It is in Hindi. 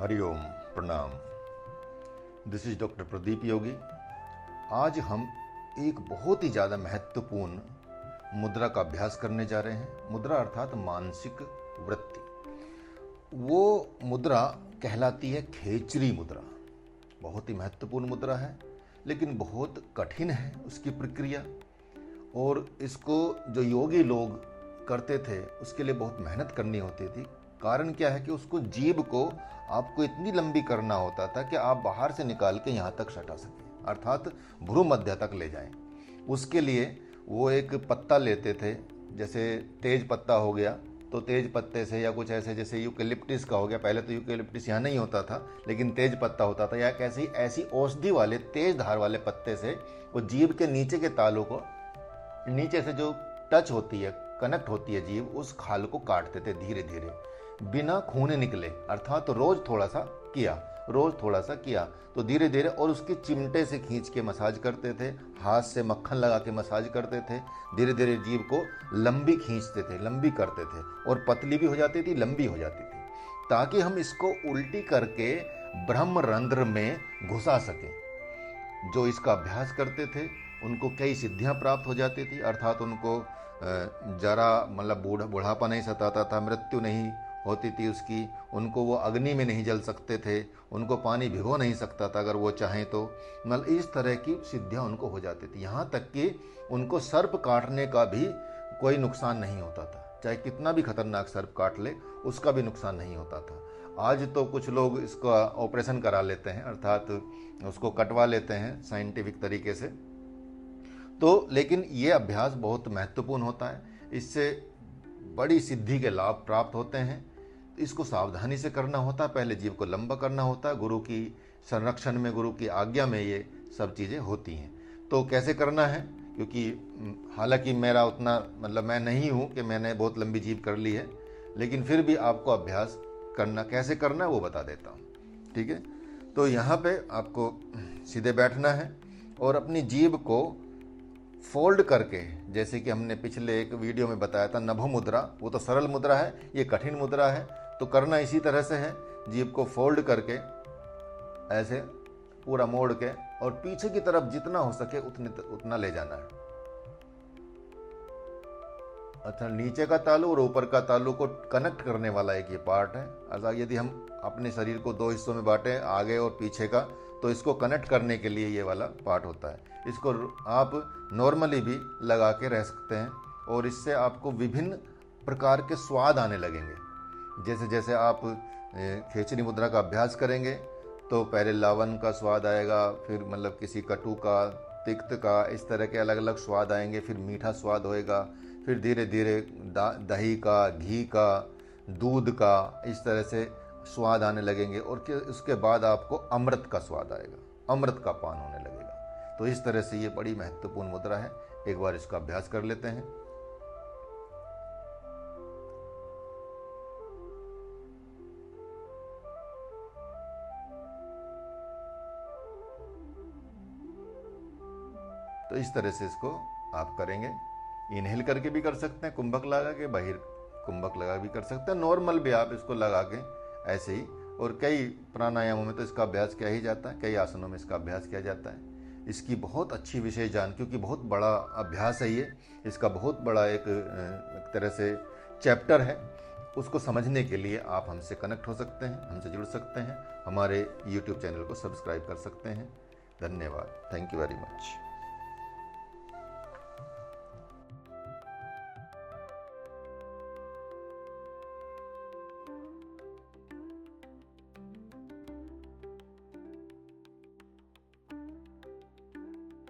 हरिओम प्रणाम। दिस इज डॉक्टर प्रदीप योगी। आज हम एक बहुत ही ज़्यादा महत्वपूर्ण मुद्रा का अभ्यास करने जा रहे हैं। मुद्रा अर्थात मानसिक वृत्ति। वो मुद्रा कहलाती है खेचरी मुद्रा। बहुत ही महत्वपूर्ण मुद्रा है, लेकिन बहुत कठिन है उसकी प्रक्रिया। और इसको जो योगी लोग करते थे उसके लिए बहुत मेहनत करनी होती थी। कारण क्या है कि उसको जीभ को आपको इतनी लंबी करना होता था कि आप बाहर से निकाल के यहाँ तक सटा सकें, अर्थात भ्रू मध्य तक ले जाएं। उसके लिए वो एक पत्ता लेते थे, जैसे तेज पत्ता हो गया तो तेज पत्ते से, या कुछ ऐसे जैसे यूकेलिप्टिस का हो गया। पहले तो यूकेलिप्टिस यहाँ नहीं होता था, लेकिन तेज पत्ता होता था, या कैसी ऐसी औषधि वाले तेज धार वाले पत्ते से वो जीभ के नीचे के तालू को, नीचे से जो टच होती है, कनेक्ट होती है जीभ, उस खाल को काटते थे धीरे धीरे, बिना खून निकले। अर्थात तो रोज थोड़ा सा किया तो धीरे धीरे, और उसके चिमटे से खींच के मसाज करते थे, हाथ से मक्खन लगा के मसाज करते थे। धीरे धीरे जीभ को लंबी खींचते थे, लंबी करते थे, और पतली भी हो जाती थी, लंबी हो जाती थी, ताकि हम इसको उल्टी करके ब्रह्म रंध्र में घुसा सकें। जो इसका अभ्यास करते थे उनको कई सिद्धियां प्राप्त हो जाती थी। अर्थात उनको जरा मतलब बुढ़ापा नहीं सताता था, मृत्यु नहीं होती थी उसकी, उनको वो अग्नि में नहीं जल सकते थे, उनको पानी भिगो नहीं सकता था अगर वो चाहें तो। मतलब इस तरह की सिद्धियां उनको हो जाती थी। यहाँ तक कि उनको सर्प काटने का भी कोई नुकसान नहीं होता था, चाहे कितना भी खतरनाक सर्प काट ले उसका भी नुकसान नहीं होता था। आज तो कुछ लोग इसका ऑपरेशन करा लेते हैं, अर्थात उसको कटवा लेते हैं साइंटिफिक तरीके से। तो लेकिन ये अभ्यास बहुत महत्वपूर्ण होता है, इससे बड़ी सिद्धि के लाभ प्राप्त होते हैं। इसको सावधानी से करना होता है, पहले जीव को लंबा करना होता है, गुरु की संरक्षण में, गुरु की आज्ञा में ये सब चीज़ें होती हैं। तो कैसे करना है, क्योंकि हालांकि मेरा उतना मतलब मैं नहीं हूँ कि मैंने बहुत लंबी जीभ कर ली है, लेकिन फिर भी आपको अभ्यास करना, कैसे करना है वो बता देता हूँ। ठीक है, तो यहाँ पे आपको सीधे बैठना है और अपनी जीभ को फोल्ड करके, जैसे कि हमने पिछले एक वीडियो में बताया था नभो मुद्रा, वो तो सरल मुद्रा है, ये कठिन मुद्रा है। तो करना इसी तरह से है, जीभ को फोल्ड करके ऐसे पूरा मोड़ के, और पीछे की तरफ जितना हो सके उतना ले जाना है। अच्छा, नीचे का तालू और ऊपर का तालू को कनेक्ट करने वाला एक ये पार्ट है। अर्थात यदि हम अपने शरीर को दो हिस्सों में बांटें, आगे और पीछे का, तो इसको कनेक्ट करने के लिए ये वाला पार्ट होता है। इसको आप नॉर्मली भी लगा के रह सकते हैं, और इससे आपको विभिन्न प्रकार के स्वाद आने लगेंगे। जैसे जैसे आप खेचरी मुद्रा का अभ्यास करेंगे तो पहले लावन का स्वाद आएगा, फिर मतलब किसी कटु का, तिक्त का, इस तरह के अलग अलग स्वाद आएंगे, फिर मीठा स्वाद होएगा, फिर धीरे धीरे दही का, घी का, दूध का, इस तरह से स्वाद आने लगेंगे, और उसके बाद आपको अमृत का स्वाद आएगा, अमृत का पान होने लगेगा। तो इस तरह से ये बड़ी महत्वपूर्ण मुद्रा है। एक बार इसका अभ्यास कर लेते हैं। तो इस तरह से इसको आप करेंगे। इनहेल करके भी कर सकते हैं, कुंभक लगा के, बाहर कुंभक लगा भी कर सकते हैं, नॉर्मल भी आप इसको लगा के ऐसे ही। और कई प्राणायामों में तो इसका अभ्यास किया ही जाता है, कई आसनों में इसका अभ्यास किया जाता है। इसकी बहुत अच्छी विशेष जान, क्योंकि बहुत बड़ा अभ्यास है ये, इसका बहुत बड़ा एक तरह से चैप्टर है। उसको समझने के लिए आप हमसे कनेक्ट हो सकते हैं, हमसे जुड़ सकते हैं, हमारे YouTube चैनल को सब्सक्राइब कर सकते हैं। धन्यवाद। Thank you very much.